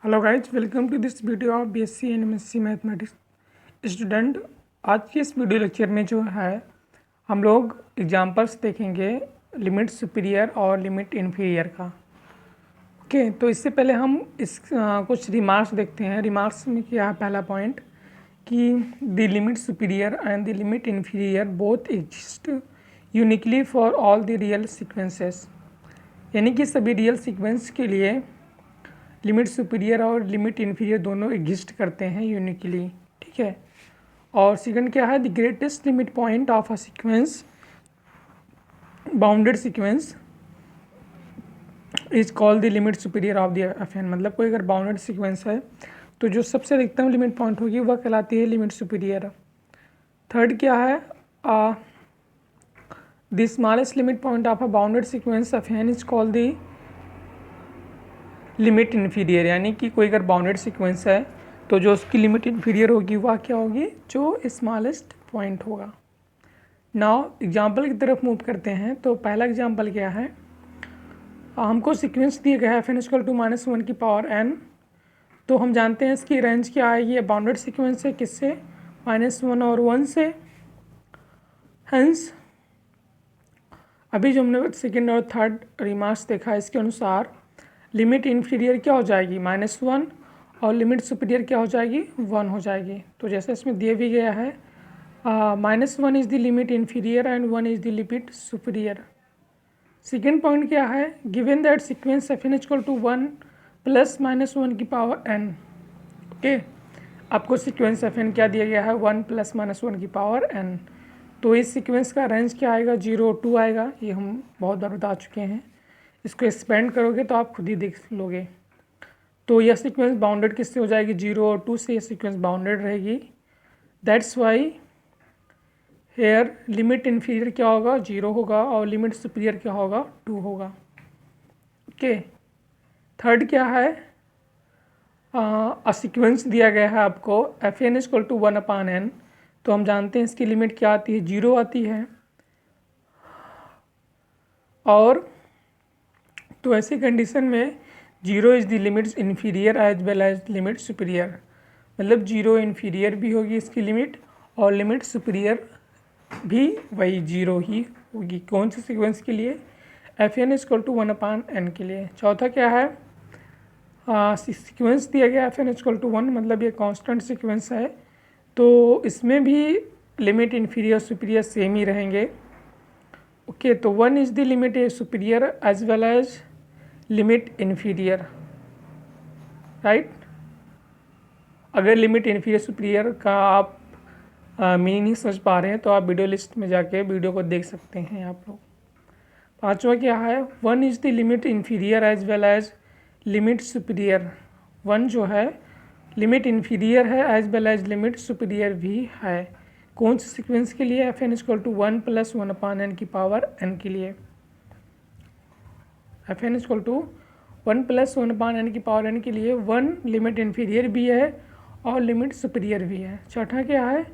Hello guys, welcome to this video of BSc and MSc mathematics student. आज के इस video lecture में जो है हम लोग एग्जांपल्स देखेंगे लिमिट सुपीरियर और लिमिट इन्फीरियर का। ओके, तो इससे पहले हम कुछ रिमार्क्स देखते हैं। रिमार्क्स में क्या है, पहला पॉइंट कि the limit superior and the limit inferior both exist uniquely for all the real sequences, यानी कि सभी रियल सीक्वेंस के लिए लिमिट सुपीरियर और लिमिट इन्फीरियर दोनों एग्जिस्ट करते हैं यूनिकली। ठीक है। और सेकंड क्या है, the greatest limit point of a sequence, bounded sequence, is called the limit superior of the F N. मतलब कोई अगर बाउंडेड सीक्वेंस है तो जो सबसे अधिकतम लिमिट पॉइंट होगी वह कहलाती है लिमिट सुपीरियर। थर्ड क्या है, the smallest limit point of a bounded sequence F N is called the limit inferior, यानी कि कोई अगर बाउंडेड सीक्वेंस है तो जो उसकी लिमिट इन्फीरियर होगी वह क्या होगी, जो स्मॉलेस्ट पॉइंट होगा। नाउ एग्जांपल की तरफ मूव करते हैं। तो पहला एग्जांपल क्या है, हमको सीक्वेंस दिया गया है एफ एन इक्वल टू -1 की पावर n। तो हम जानते हैं इसकी रेंज क्या आएगी, बाउंडेड सीक्वेंस है किससे, -1 और 1 से। हेंस अभी जो हमने सेकेंड और थर्ड रिमार्क्स देखा इसके अनुसार लिमिट इन्फीरियर क्या हो जाएगी, -1, और लिमिट सुपीरियर क्या हो जाएगी, 1 हो जाएगी। तो जैसे इसमें दिए भी गया है, -1 is the limit inferior and 1 is the limit superior. Second point क्या है, given that sequence F N equal to 1 + -1 की पावर n। ओके, आपको सीक्वेंस एफ एन क्या दिया गया है, 1 + -1 की पावर n। तो इस सीक्वेंस का रेंज क्या आएगा, 0 2 आएगा। ये हम बहुत बार बता चुके हैं। इसको एक्सपेंड करोगे तो आप खुद ही देख लोगे। तो यह सीक्वेंस बाउंडेड किससे हो जाएगी, 0 और 2 से। यह सीक्वेंस बाउंडेड रहेगी। That's why here limit inferior क्या होगा, 0 होगा, और लिमिट सुपीरियर क्या होगा, 2 होगा। ओके, थर्ड क्या है, सीक्वेंस दिया गया है आपको F N equal to 1/n। तो हम जानते हैं इसकी लिमिट क्या आती है, 0 आती है। और तो ऐसी कंडीशन में 0 is the limits inferior as well as limit superior. मतलब 0 इन्फीरियर भी होगी इसकी लिमिट, और लिमिट सुपीरियर भी वही 0 ही होगी। कौन से सीक्वेंस के लिए, F N equal to 1/n के लिए। चौथा क्या है, सीक्वेंस दिया गया एफ एन इक्वल टू 1, मतलब ये कांस्टेंट सीक्वेंस है। तो इसमें भी लिमिट इन्फीरियर सुपीरियर सेम ही रहेंगे। ओके, तो 1 is the limit superior as well as limit inferior, right. अगर लिमिट इन्फीरियर सुपीरियर का आप मीनिंग नहीं समझ पा रहे हैं तो आप वीडियो लिस्ट में जाके वीडियो को देख सकते हैं आप लोग। पांचवा क्या है, 1 is the limit inferior as well as limit superior. 1 जो है लिमिट इन्फीरियर है as well as limit superior भी है। कौन से सीक्वेंस के लिए, F N equal to 1 + 1/n की पावर n के लिए। F N equal to 1 + 1/n की पावर n के लिए 1 लिमिट इन्फीरियर भी है और लिमिट सुपीरियर भी है। चौथा क्या है,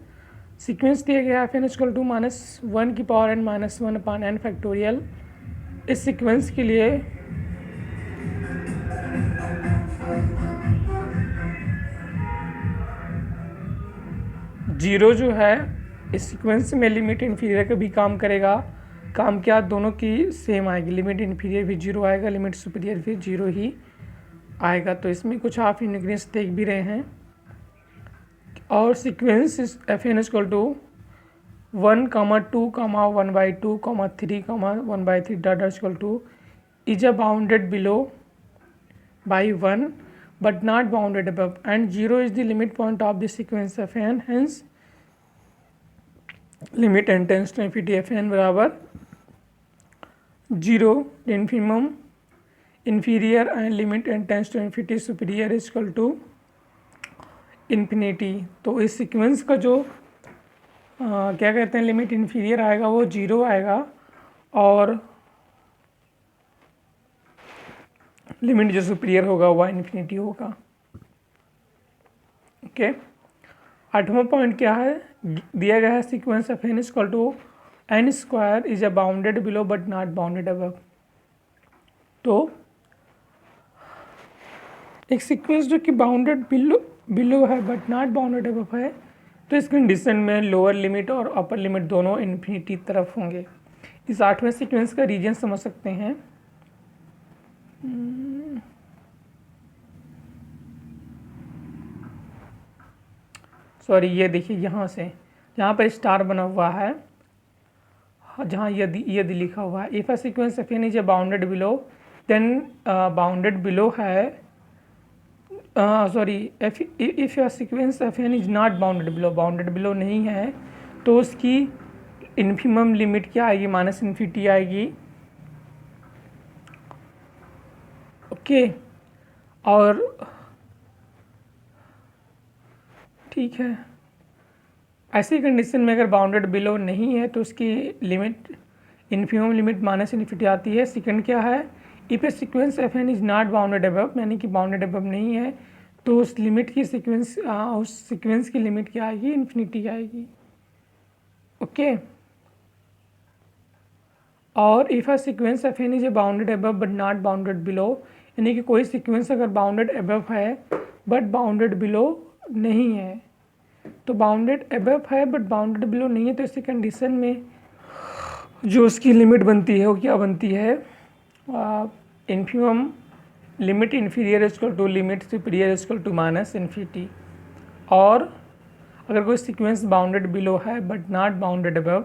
सीक्वेंस दिया गया एफ एन इक्वल टू -1 की पावर n -1/n फैक्टोरियल। इस सीक्वेंस के लिए जीरो जो है इस सीक्वेंस में लिमिट इन्फीरियर का भी काम करेगा। काम क्या, दोनों की सेम आएगी, लिमिट इन्फीरियर भी 0 आएगा, लिमिट सुपीरियर भी 0 ही आएगा। तो इसमें कुछ आप इनग्रीडियंट्स देख भी रहे हैं। और sequence F N equal to 1, 2, 1/2, 3, 1/3 dot equal to is a bounded below by 1 but not bounded above, and 0 is the limit point of the sequence f n. Hence limit n tends to infinity F n बराबर 0 infimum inferior and limit n tends to infinity superior is equal to infinity. तो इस sequence का जो क्या कहते हैं, limit inferior आएगा वो 0 आएगा, और लिमिट जो सुपीरियर होगा वह इन्फिनिटी होगा। ओके, आठवां पॉइंट क्या है, दिया गया है sequence F N equal to n² is a bounded below but not bounded above. तो एक सीक्वेंस जो कि बाउंडेड बिलो है बट नॉट बाउंडेड अबव है, तो इस कंडीशन में लोअर लिमिट और अपर लिमिट दोनों इन्फिनिटी तरफ होंगे। इस 8वें सीक्वेंस का रीजन समझ सकते हैं। सॉरी, ये देखिए यहाँ से यहाँ पर स्टार बना हुआ है, जहाँ यदि लिखा हुआ है if a sequence F N is a bounded below then bounded below है sorry if a sequence F N is not bounded below, bounded below नहीं है तो उसकी इन्फिमम लिमिट क्या आएगी, माइनस इन्फिनिटी आएगी। ओके, और ठीक है, ऐसी कंडीशन में अगर बाउंडेड बिलो नहीं है तो उसकी limit infimum limit minus infinity आती है। सेकंड क्या है, if a sequence F N is not bounded above, यानी कि बाउंडेड अबव नहीं है तो उस लिमिट की उस सीक्वेंस की लिमिट क्या आएगी, इन्फिनिटी आएगी। ओके, और if a sequence F N is a bounded above but not bounded below, यानी कि कोई सीक्वेंस अगर बाउंडेड अबव है बट बाउंडेड बिलो नहीं है, तो बाउंडेड अबव है बट बाउंडेड बिलो नहीं है, तो इसी कंडीशन में जो उसकी लिमिट बनती है वो क्या बनती है, infimum limit inferior equal to limit superior equal to minus infinity. और अगर कोई सीक्वेंस बाउंडेड बिलो है बट नॉट बाउंडेड अबव,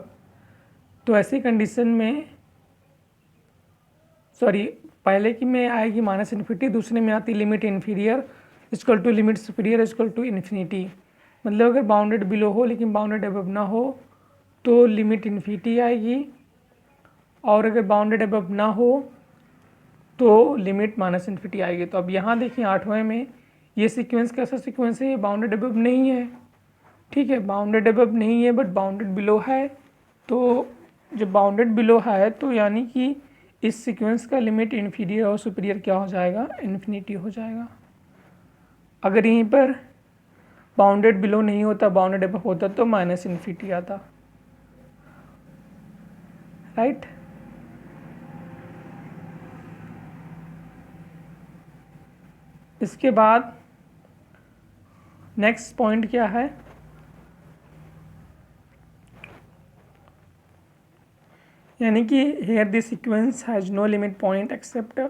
तो ऐसी कंडीशन में पहले की में आएगी माइनस इन्फिनिटी, दूसरे में आती limit inferior equal to limit superior equal to infinity. मतलब अगर बाउंडेड बिलो हो लेकिन बाउंडेड अबव ना हो तो लिमिट इन्फिनिटी आएगी, और अगर बाउंडेड अबव ना हो तो लिमिट माइनस इन्फिनिटी आएगी। तो अब यहाँ देखिए 8वें में ये सीक्वेंस कैसा सीक्वेंस है, ये बाउंडेड अबव नहीं है, ठीक है, बाउंडेड अबव नहीं है बट बाउंडेड बिलो है। तो जब बाउंडेड बिलो है तो यानी कि इस सीक्वेंस का लिमिट इन्फीरियर और सुपीरियर क्या हो जाएगा, इन्फिनिटी हो जाएगा। अगर यहीं पर बाउंडेड बिलो नहीं होता, बाउंडेड अबव होता तो माइनस इन्फिनिटी आता, राइट। इसके बाद नेक्स्ट पॉइंट क्या है, यानी कि here this sequence has no limit point except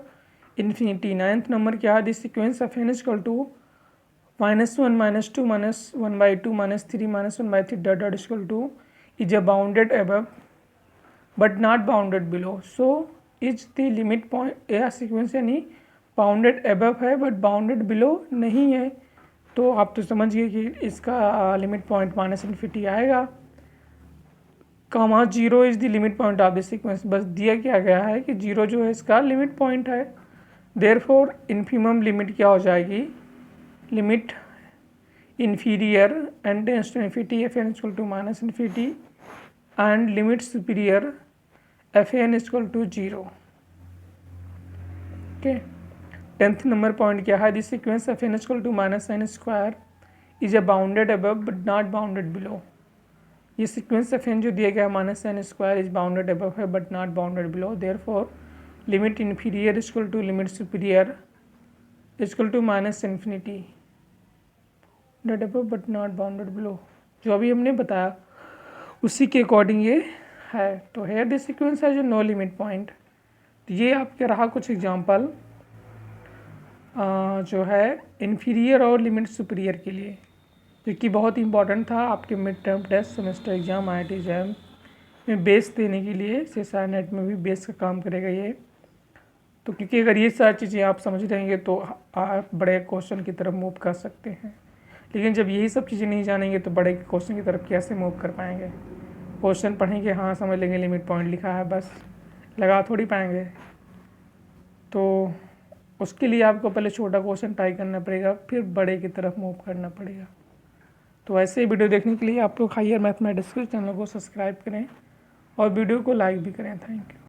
infinity. 9th number क्या है, this sequence of n equal to -1 -2 -1/2 -3 -1/3 dot dot equal to is a bounded above but not bounded below. So is the limit point, यह sequence यानी bounded above है but bounded below नहीं है, तो आप तो समझिए कि इसका लिमिट पॉइंट माइनस इन्फिनिटी आएगा। कामा 0 is the limit point of the sequence, बस दिया क्या गया है कि 0 जो है इसका लिमिट पॉइंट है। देयरफॉर इन्फिमम लिमिट क्या हो जाएगी, limit inferior and tends to infinity F N equal to minus infinity and limit superior F N equal to 0। Okay, 10th number point क्या है, this sequence F N equal to minus sine square is a bounded above but not bounded below. ये sequence F N जो दिया गया minus sine square is bounded above है but not bounded below. Therefore limit inferior equal to limit superior equal to minus infinity that above but not bounded below. जो अभी हमने बताया उसी के अकॉर्डिंग ये है। तो हेयर दिस सीक्वेंस है जो नो लिमिट पॉइंट। तो ये आपके रहा कुछ एग्जांपल जो है इन्फीरियर और लिमिट सुपीरियर के लिए, जो कि बहुत इंपॉर्टेंट था आपके mid term test, semester exam, IIT exam में बेस देने के लिए। CSIR नेट में भी बेस का काम करेगा ये। तो क्योंकि अगर ये सारी चीज़ें आप समझ रहेंगे तो आप बड़े क्वेश्चन की तरफ मूव कर सकते हैं, लेकिन जब यही सब चीज़ें नहीं जानेंगे तो बड़े क्वेश्चन की तरफ कैसे मूव कर पाएंगे। क्वेश्चन पढ़ेंगे, हाँ समझ लेंगे लिमिट पॉइंट लिखा है, बस लगा थोड़ी पाएंगे। तो उसके लिए आपको पहले छोटा क्वेश्चन ट्राई करना पड़ेगा, फिर बड़े की तरफ मूव करना पड़ेगा। तो ऐसे वीडियो देखने के लिए आप लोग हायर मैथमेटिक्स के चैनल को सब्सक्राइब करें और वीडियो को लाइक भी करें। Thank you.